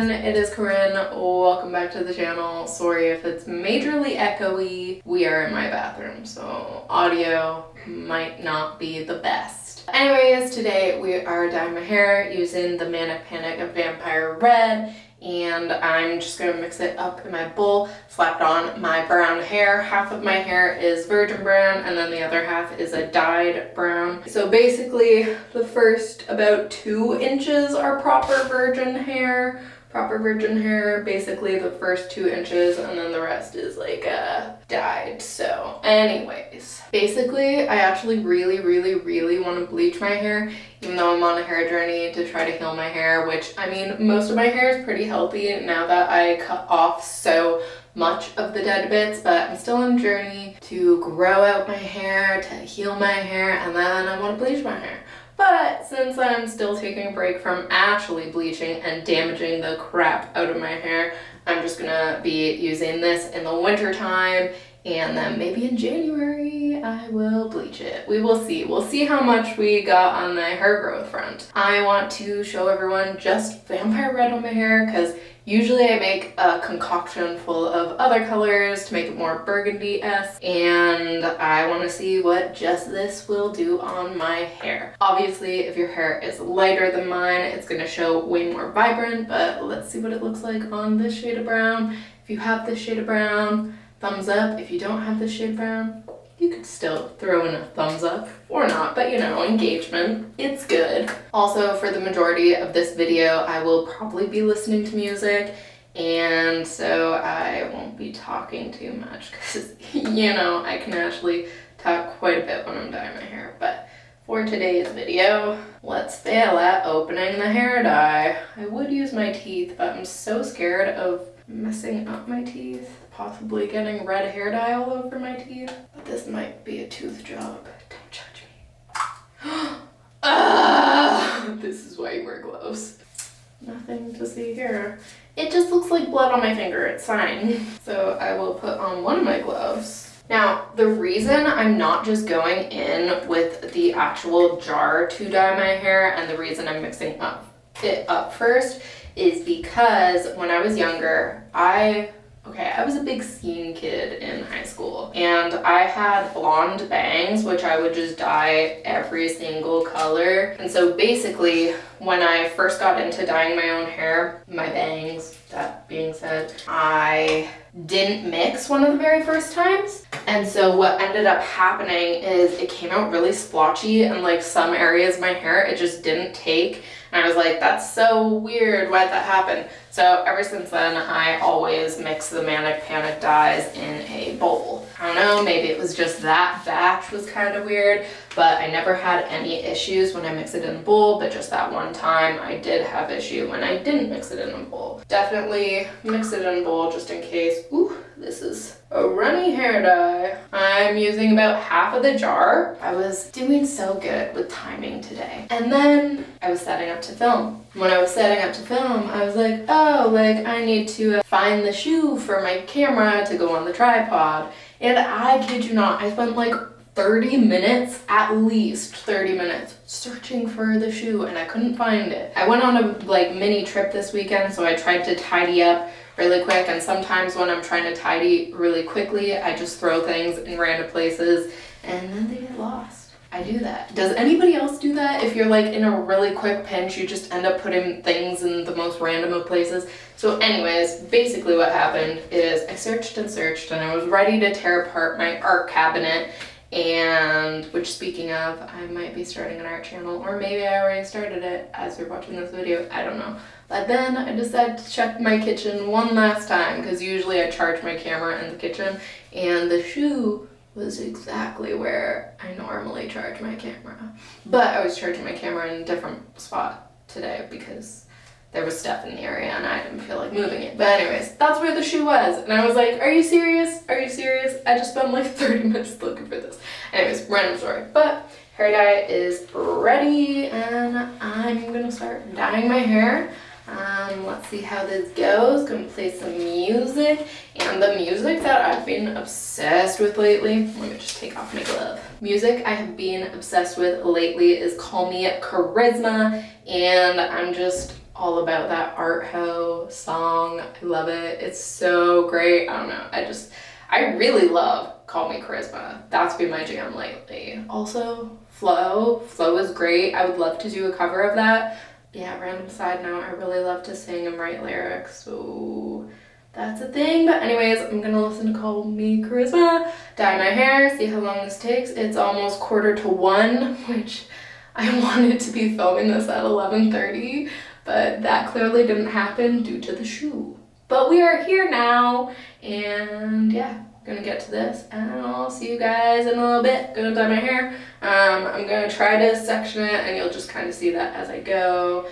everyone, it is Korin. Welcome back to the channel. Sorry if it's majorly echoey. We are in my bathroom, so audio might not be the best. Anyways, today we are dyeing my hair using the MANIC Vampire Red, and I'm just going to mix it up in my bowl, slapped on my brown hair. Half of my hair is virgin brown, and then the other half is a dyed brown. So basically, the first about 2 inches are proper virgin hair. Basically the first 2 inches, and then the rest is like dyed. So anyways, basically I actually really want to bleach my hair, even though I'm on a hair journey to try to heal my hair, which I mean, most of my hair is pretty healthy now that I cut off so much of the dead bits, but I'm still on a journey to grow out my hair, to heal my hair, and then I want to bleach my hair. But since I'm still taking a break from actually bleaching and damaging the crap out of my hair, I'm just gonna be using this in the winter time, and then maybe in January I will bleach it. We will see. We'll see how much we got on the hair growth front. I want to show everyone just Vampire Red on my hair because usually I make a concoction full of other colors to make it more burgundy-esque, and I want to see what just this will do on my hair. Obviously, if your hair is lighter than mine, it's going to show way more vibrant, but let's see what it looks like on this shade of brown. If you have this shade of brown, thumbs up. If you don't have this shade of brown, you could still throw in a thumbs up or not, but you know, engagement, it's good. Also, for the majority of this video, I will probably be listening to music, and so I won't be talking too much because, you know, I can actually talk quite a bit when I'm dyeing my hair. But for today's video, let's fail at opening the hair dye. I would use my teeth, but I'm so scared of messing up my teeth, possibly getting red hair dye all over my teeth. But this might be a tooth job. Don't judge me. This is why you wear gloves. Nothing to see here. It just looks like blood on my finger. It's fine. So I will put on one of my gloves. Now, the reason I'm not just going in with the actual jar to dye my hair, and the reason I'm mixing it up first, is because when I was younger, I was a big scene kid in high school, and I had blonde bangs, which I would just dye every single color. And so basically, when I first got into dyeing my own hair, my bangs, that being said, I didn't mix one of the very first times. And so what ended up happening is it came out really splotchy, and like some areas of my hair, it just didn't take. And I was like, that's so weird, why'd that happen? So ever since then, I always mix the MANIC dyes in a bowl. I don't know, maybe it was just that batch was kind of weird, but I never had any issues when I mix it in a bowl, but just that one time I did have issue when I didn't mix it in a bowl. Definitely mix it in a bowl just in case. Ooh, this is a runny hair dye. I'm using about half of the jar. I was doing so good with timing today. And then I was setting up to film. When I was setting up to film, I was like, oh, like I need to find the shoe for my camera to go on the tripod. And I kid you not, I spent like 30 minutes, at least 30 minutes, searching for the shoe, and I couldn't find it. I went on a like mini trip this weekend, so I tried to tidy up really quick, and sometimes when I'm trying to tidy really quickly, I just throw things in random places and then they get lost. I do that. Does anybody else do that? If you're like in a really quick pinch, you just end up putting things in the most random of places. So anyways, basically what happened is I searched and searched, and I was ready to tear apart my art cabinet, and which, speaking of, I might be starting an art channel, or maybe I already started it as you're watching this video, I don't know. But then I decided to check my kitchen one last time, because usually I charge my camera in the kitchen, and the shoe was exactly where I normally charge my camera. But I was charging my camera in a different spot today because there was stuff in the area and I didn't feel like moving it. But anyways, that's where the shoe was. And I was like, are you serious? Are you serious? I just spent like 30 minutes looking for this. Anyways, random story. But hair dye is ready, and I'm gonna start dyeing my hair. Let's see how this goes. Gonna play some music, and the music that I've been obsessed with lately, let me just take off my glove. Music I have been obsessed with lately is Call Me Charisma, and I'm just all about that Art Ho song. I love it. It's so great. I don't know. I really love Call Me Charisma. That's been my jam lately. Also, Flow. Flow is great. I would love to do a cover of that. Yeah, random side note, I really love to sing and write lyrics, so that's a thing. But anyways, I'm gonna listen to Call Me Charisma, dye my hair, see how long this takes. It's almost 1:45, which I wanted to be filming this at 11:30, but that clearly didn't happen due to the shoe. But we are here now, and yeah, gonna get to this, and I'll see you guys in a little bit. Gonna dye my hair. I'm gonna try to section it, and you'll just kind of see that as I go.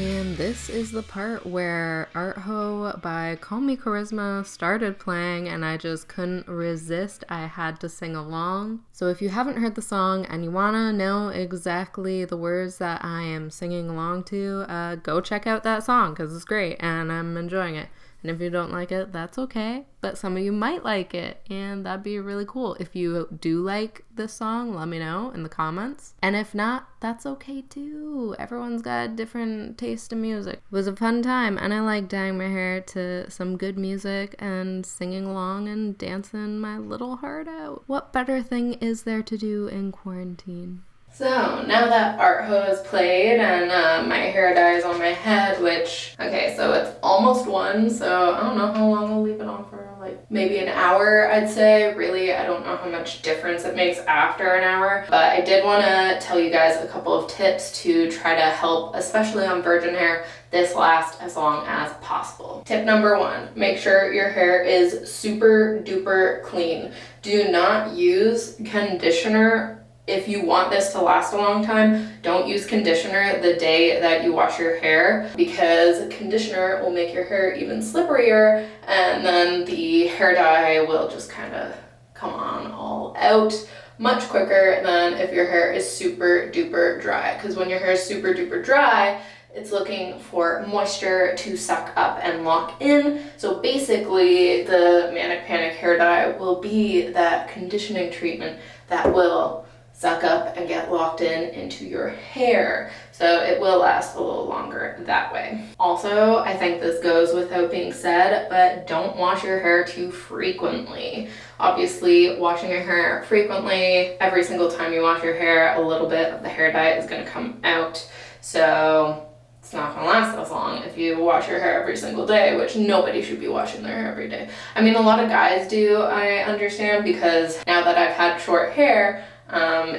And this is the part where Art Ho by Call Me Charisma started playing, and I just couldn't resist. I had to sing along. So if you haven't heard the song and you want to know exactly the words that I am singing along to, go check out that song because it's great and I'm enjoying it. And if you don't like it, that's okay. But some of you might like it, and that'd be really cool. If you do like this song, let me know in the comments. And if not, that's okay too. Everyone's got a different taste in music. It was a fun time, and I like dyeing my hair to some good music and singing along and dancing my little heart out. What better thing is there to do in quarantine? So now that Art Ho is played and my hair dye is on my head, which, okay, so it's almost 1, so I don't know how long I'll leave it on for, like maybe an hour, I'd say. Really, I don't know how much difference it makes after an hour, but I did want to tell you guys a couple of tips to try to help, especially on virgin hair, this last as long as possible. Tip number 1, make sure your hair is super duper clean. Do not use conditioner. If you want this to last a long time, don't use conditioner the day that you wash your hair, because conditioner will make your hair even slipperier, and then the hair dye will just kind of come on all out much quicker than if your hair is super duper dry. Because when your hair is super duper dry, it's looking for moisture to suck up and lock in. So basically, the Manic Panic hair dye will be that conditioning treatment that will suck up and get locked in into your hair. So it will last a little longer that way. Also, I think this goes without being said, but don't wash your hair too frequently. Obviously, washing your hair frequently, every single time you wash your hair, a little bit of the hair dye is gonna come out. So it's not gonna last as long if you wash your hair every single day, which nobody should be washing their hair every day. I mean, a lot of guys do, I understand, because now that I've had short hair,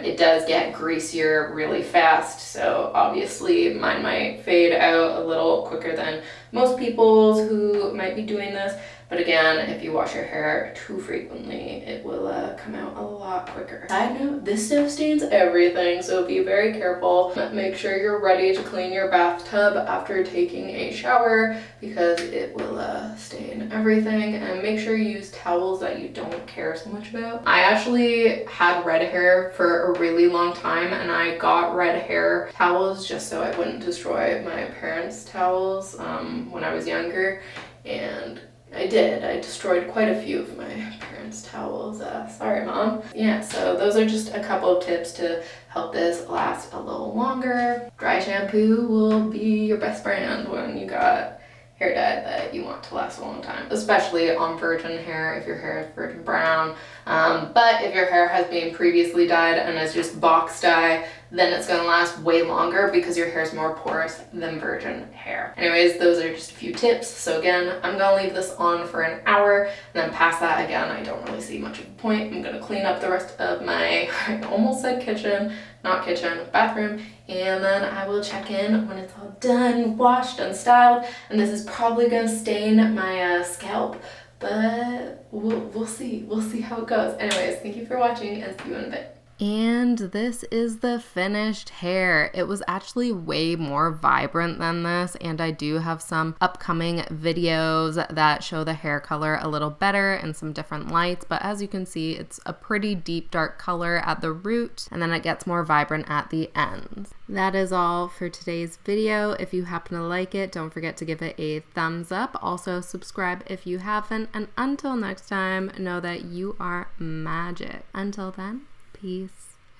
it does get greasier really fast, so obviously mine might fade out a little quicker than most people's who might be doing this. But again, if you wash your hair too frequently, it will come out a lot quicker. Side note, this stuff stains everything, so be very careful. Make sure you're ready to clean your bathtub after taking a shower, because it will stain everything. And make sure you use towels that you don't care so much about. I actually had red hair for a really long time, and I got red hair towels just so I wouldn't destroy my parents' towels when I was younger. And I did. I destroyed quite a few of my parents' towels. Sorry, Mom. Yeah, so those are just a couple of tips to help this last a little longer. Dry shampoo will be your best friend when you got hair dye that you want to last a long time, especially on virgin hair if your hair is virgin brown. But if your hair has been previously dyed and is just box dye, then it's going to last way longer because your hair is more porous than virgin hair. Anyways, those are just a few tips. So again, I'm going to leave this on for an hour, and then past that, again, I don't really see much of a point. I'm going to clean up the rest of my, I almost said kitchen, not kitchen, bathroom, and then I will check in when it's all done, washed and styled. And this is probably going to stain my scalp, but we'll see. We'll see how it goes. Anyways, thank you for watching, and see you in a bit. And this is the finished hair. It was actually way more vibrant than this, and I do have some upcoming videos that show the hair color a little better and some different lights, but as you can see, it's a pretty deep dark color at the root, and then it gets more vibrant at the ends. That is all for today's video. If you happen to like it, don't forget to give it a thumbs up. Also subscribe if you haven't, and until next time, know that you are magic. Until then, peace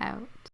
out.